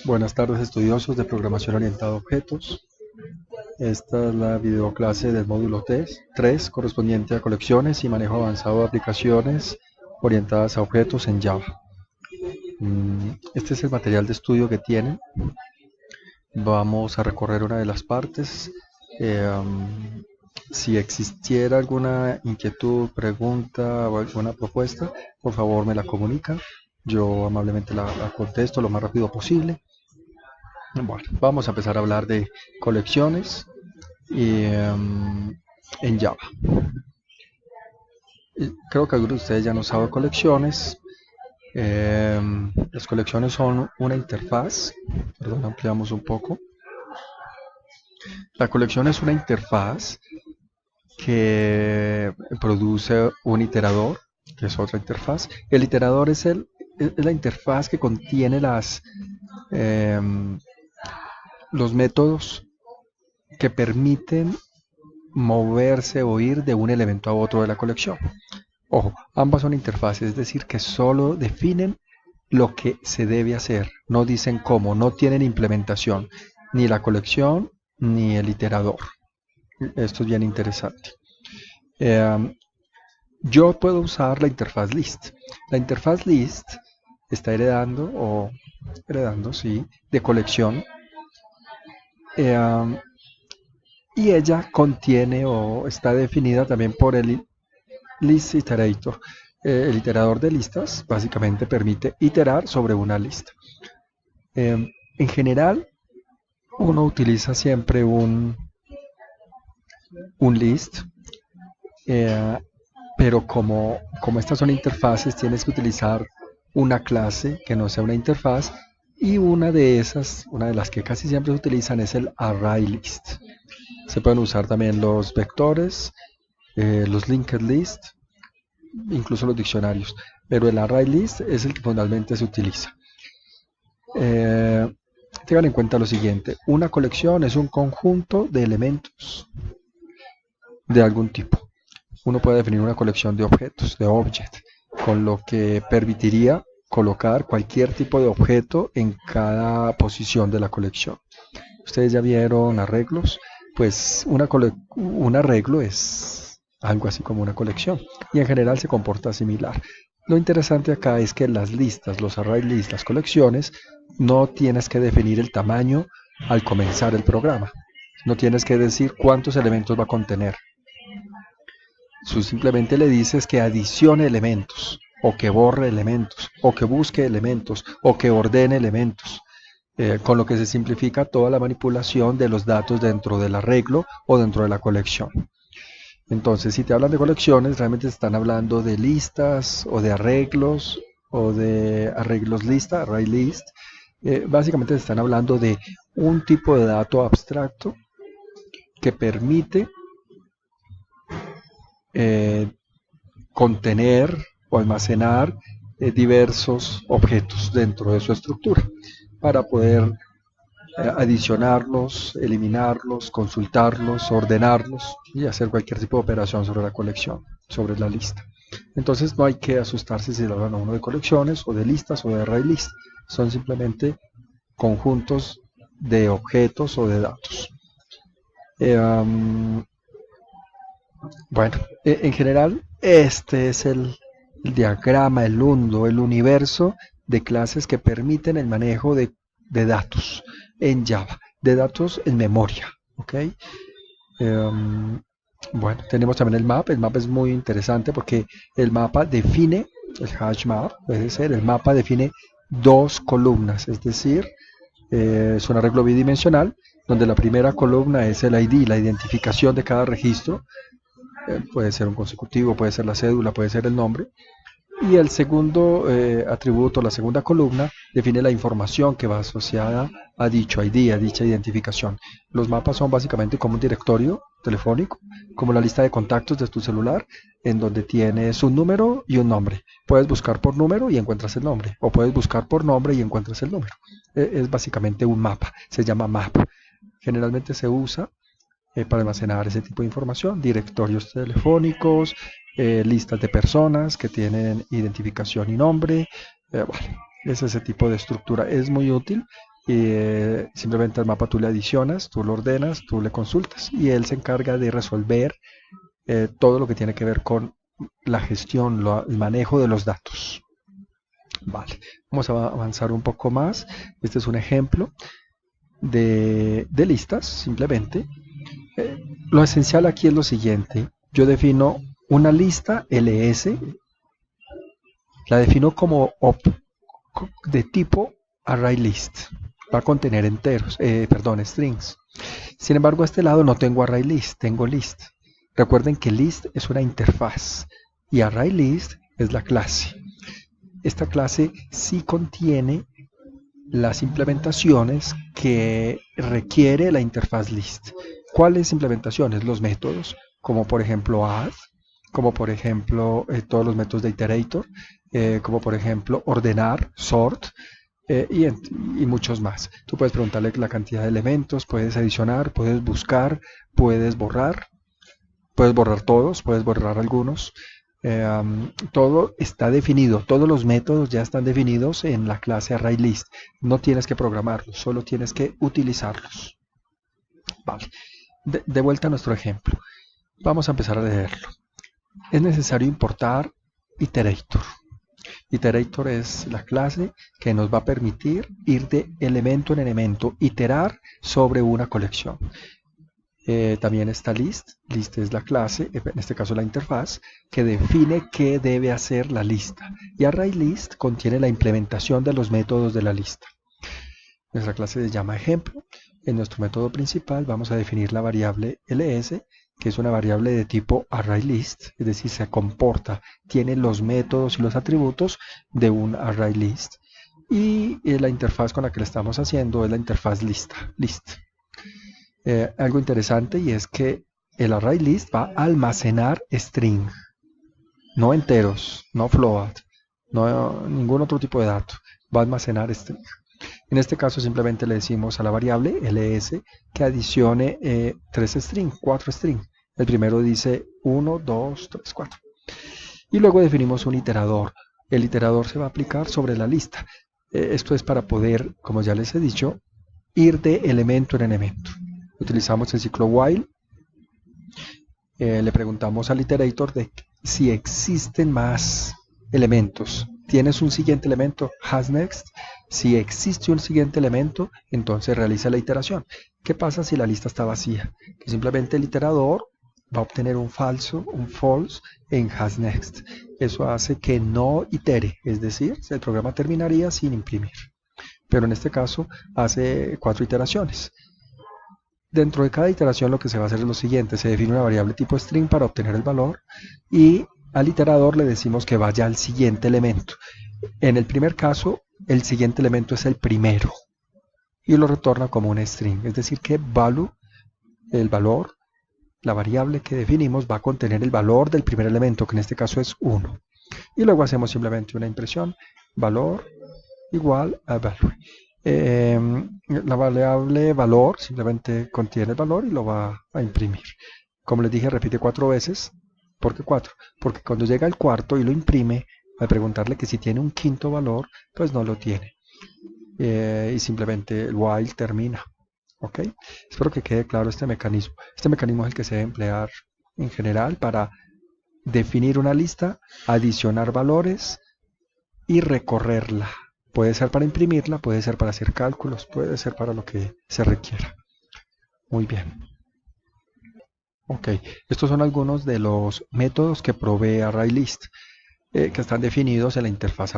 Buenas tardes, estudiosos de programación orientada a objetos. Esta es la videoclase del módulo 3 correspondiente a colecciones y manejo avanzado de aplicaciones orientadas a objetos en Java. Este es el material de estudio que tienen. Vamos a recorrer una de las partes. Si existiera alguna inquietud, pregunta o alguna propuesta, por favor me la comunica. Yo amablemente la contesto lo más rápido posible. Bueno, vamos a empezar a hablar de colecciones en Java. Creo que algunos de ustedes ya han usado colecciones. Las colecciones son una interfaz. Perdón, ampliamos un poco. La colección es una interfaz que produce un iterador, que es otra interfaz. El iterador es la interfaz que contiene los métodos que permiten moverse o ir de un elemento a otro de la colección. Ojo, ambas son interfaces, es decir, que solo definen lo que se debe hacer, no dicen cómo, no tienen implementación, ni la colección ni el iterador. Esto es bien interesante. Yo puedo usar la interfaz list. La interfaz list está heredando, sí, de colección. Y ella contiene o está definida también por el list iterator. El iterador de listas básicamente permite iterar sobre una lista. En general, uno utiliza siempre un list, pero como estas son interfaces, tienes que utilizar una clase que no sea una interfaz, y una de las que casi siempre se utilizan es el ArrayList. Se pueden usar también los vectores, los linked list, incluso los diccionarios, pero el ArrayList es el que fundamentalmente se utiliza. Tengan en cuenta lo siguiente: una colección es un conjunto de elementos de algún tipo. Uno puede definir una colección de objetos, de object, con lo que permitiría colocar cualquier tipo de objeto en cada posición de la colección. Ustedes ya vieron arreglos, pues un arreglo es algo así como una colección, y en general se comporta similar. Lo interesante acá es que las listas, los array lists, las colecciones, no tienes que definir el tamaño al comenzar el programa. No tienes que decir cuántos elementos va a contener. Tú simplemente le dices que adicione elementos, o que borre elementos, o que busque elementos, o que ordene elementos. Con lo que se simplifica toda la manipulación de los datos dentro del arreglo o dentro de la colección. Entonces, si te hablan de colecciones, realmente están hablando de listas o de arreglos lista, array list. Básicamente están hablando de un tipo de dato abstracto que permite contener o almacenar diversos objetos dentro de su estructura para poder adicionarlos, eliminarlos, consultarlos, ordenarlos y hacer cualquier tipo de operación sobre la colección, sobre la lista. Entonces no hay que asustarse si le hablan a uno de colecciones o de listas o de array list. Son simplemente conjuntos de objetos o de datos. Bueno, en general este es el diagrama, el mundo, el universo de clases que permiten el manejo de datos en Java, de datos en memoria, ¿ok? Bueno, tenemos también el map es muy interesante porque el mapa define, el hash map puede ser, el mapa define dos columnas, es decir, es un arreglo bidimensional donde la primera columna es el ID, la identificación de cada registro, puede ser un consecutivo, puede ser la cédula, puede ser el nombre. Y el segundo atributo, la segunda columna, define la información que va asociada a dicho ID, a dicha identificación. Los mapas son básicamente como un directorio telefónico, como la lista de contactos de tu celular, en donde tienes un número y un nombre. Puedes buscar por número y encuentras el nombre, o puedes buscar por nombre y encuentras el número. Es básicamente un mapa, se llama map. Generalmente se usa para almacenar ese tipo de información, directorios telefónicos, listas de personas que tienen identificación y nombre. Bueno, Es ese tipo de estructura. Es muy útil. Y simplemente al mapa tú le adicionas, tú lo ordenas, tú le consultas y él se encarga de resolver todo lo que tiene que ver con la gestión, el manejo de los datos. Vale, vamos a avanzar un poco más. Este es un ejemplo de listas, simplemente. Lo esencial aquí es lo siguiente. Yo defino una lista ls, la defino como de tipo ArrayList. Va a contener enteros, strings. Sin embargo, a este lado no tengo ArrayList, tengo list. Recuerden que list es una interfaz y ArrayList es la clase. Esta clase sí contiene las implementaciones que requiere la interfaz list. ¿Cuáles implementaciones? Los métodos, como por ejemplo add, como por ejemplo todos los métodos de iterator, como por ejemplo ordenar, sort, y muchos más. Tú puedes preguntarle la cantidad de elementos, puedes adicionar, puedes buscar, puedes borrar todos, puedes borrar algunos. Todo está definido, todos los métodos ya están definidos en la clase ArrayList. No tienes que programarlos, solo tienes que utilizarlos. Vale. De vuelta a nuestro ejemplo. Vamos a empezar a leerlo. Es necesario importar iterator. Iterator es la clase que nos va a permitir ir de elemento en elemento, iterar sobre una colección. También está list. List es la clase, en este caso la interfaz, que define qué debe hacer la lista. Y ArrayList contiene la implementación de los métodos de la lista. Nuestra clase se llama ejemplo. En nuestro método principal vamos a definir la variable ls, que es una variable de tipo ArrayList, es decir, se comporta, tiene los métodos y los atributos de un ArrayList. Y la interfaz con la que le estamos haciendo es la interfaz list. Algo interesante, y es que el ArrayList va a almacenar string, no enteros, no float, no ningún otro tipo de dato, va a almacenar string. En este caso simplemente le decimos a la variable ls que adicione 4 strings. El primero dice 1, 2, 3, 4. Y luego definimos un iterador. El iterador se va a aplicar sobre la lista. Esto es para poder, como ya les he dicho, ir de elemento en elemento. Utilizamos el ciclo while. Le preguntamos al iterator de si existen más elementos. ¿Tienes un siguiente elemento? Has_next. Si existe un siguiente elemento, entonces realiza la iteración. ¿Qué pasa si la lista está vacía? Que simplemente el iterador va a obtener un false en has_next. Eso hace que no itere, es decir, el programa terminaría sin imprimir. Pero en este caso hace 4 iteraciones. Dentro de cada iteración lo que se va a hacer es lo siguiente: se define una variable tipo string para obtener el valor y al iterador le decimos que vaya al siguiente elemento. En el primer caso, el siguiente elemento es el primero y lo retorna como un string, es decir que value, el valor, la variable que definimos va a contener el valor del primer elemento, que en este caso es 1. Y luego hacemos simplemente una impresión, valor igual a value. La variable valor simplemente contiene el valor y lo va a imprimir. Como les dije, repite 4 veces. ¿Por qué 4? Porque cuando llega el cuarto y lo imprime, al preguntarle que si tiene un quinto valor, pues no lo tiene. Y simplemente el while termina. ¿Ok? Espero que quede claro este mecanismo. Este mecanismo es el que se debe emplear en general para definir una lista, adicionar valores y recorrerla. Puede ser para imprimirla, puede ser para hacer cálculos, puede ser para lo que se requiera. Muy bien. Ok, estos son algunos de los métodos que provee ArrayList, que están definidos en la interfaz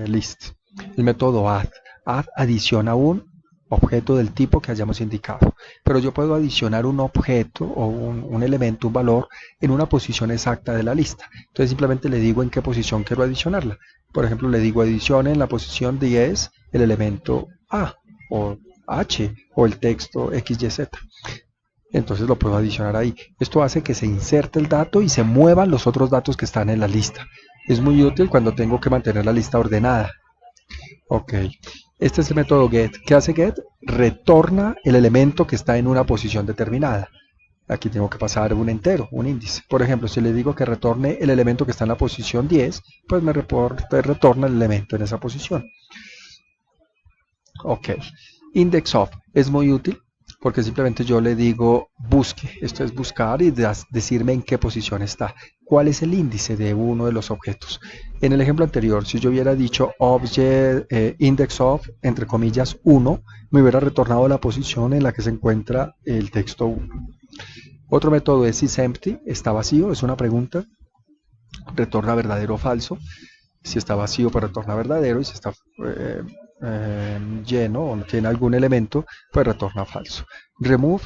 list. El método add. Add adiciona un objeto del tipo que hayamos indicado. Pero yo puedo adicionar un objeto o un elemento, un valor, en una posición exacta de la lista. Entonces simplemente le digo en qué posición quiero adicionarla. Por ejemplo, le digo adicione en la posición 10 el elemento A o H o el texto XYZ. Entonces lo puedo adicionar ahí. Esto hace que se inserte el dato y se muevan los otros datos que están en la lista. Es muy útil cuando tengo que mantener la lista ordenada. Ok, este es el método get. ¿Qué hace get? Retorna el elemento que está en una posición determinada. Aquí tengo que pasar un entero, un índice. Por ejemplo, si le digo que retorne el elemento que está en la posición 10, pues me retorna el elemento en esa posición. Ok. Index of es muy útil porque simplemente yo le digo busque. Esto es buscar y decirme en qué posición está. ¿Cuál es el índice de uno de los objetos? En el ejemplo anterior, si yo hubiera dicho object index of, entre comillas, 1, me hubiera retornado la posición en la que se encuentra el texto 1. Otro método es isEmpty, está vacío, es una pregunta, retorna verdadero o falso. Si está vacío, pues retorna verdadero, y si está lleno o no tiene algún elemento, pues retorna falso. Remove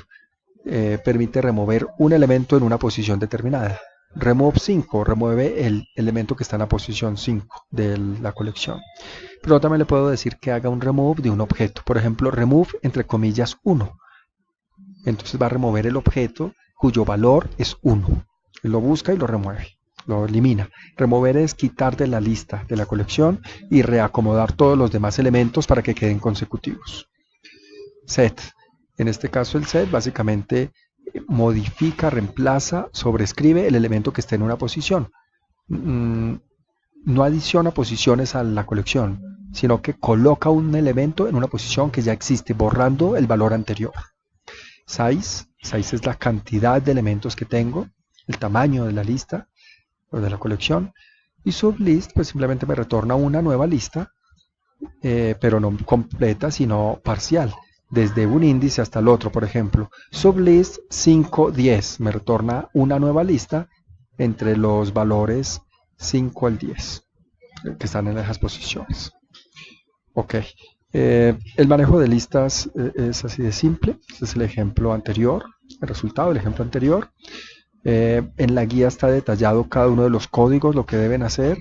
permite remover un elemento en una posición determinada. Remove 5 remueve el elemento que está en la posición 5 de la colección. Pero también le puedo decir que haga un remove de un objeto. Por ejemplo, remove entre comillas 1. Entonces va a remover el objeto cuyo valor es 1. Lo busca y lo remueve, lo elimina. Remover es quitar de la lista de la colección y reacomodar todos los demás elementos para que queden consecutivos. Set. En este caso el set básicamente modifica, reemplaza, sobrescribe el elemento que esté en una posición. No adiciona posiciones a la colección, sino que coloca un elemento en una posición que ya existe, borrando el valor anterior. Size es la cantidad de elementos que tengo, el tamaño de la lista o de la colección. Y sublist pues simplemente me retorna una nueva lista, pero no completa, sino parcial, desde un índice hasta el otro. Por ejemplo, sublist 5-10 me retorna una nueva lista entre los valores 5 al 10 que están en esas posiciones. Ok. El manejo de listas es así de simple. Este es el ejemplo anterior, el resultado del ejemplo anterior. En la guía está detallado cada uno de los códigos, lo que deben hacer.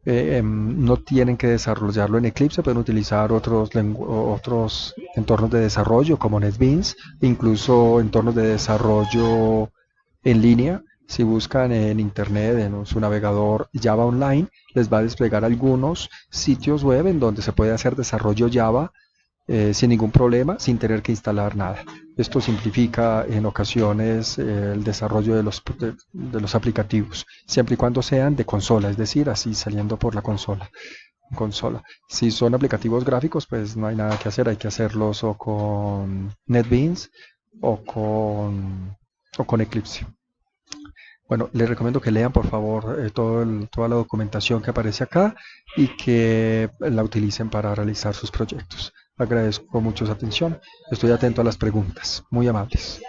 No tienen que desarrollarlo en Eclipse, pueden utilizar otros entornos de desarrollo como NetBeans, incluso entornos de desarrollo en línea. Si buscan en internet, en su navegador Java Online, les va a desplegar algunos sitios web en donde se puede hacer desarrollo Java sin ningún problema, sin tener que instalar nada. Esto simplifica en ocasiones el desarrollo de los aplicativos, siempre y cuando sean de consola, es decir, así saliendo por la consola. Si son aplicativos gráficos, pues no hay nada que hacer, hay que hacerlos o con NetBeans o con Eclipse. Bueno, les recomiendo que lean por favor toda la documentación que aparece acá y que la utilicen para realizar sus proyectos. Agradezco mucho su atención. Estoy atento a las preguntas. Muy amables.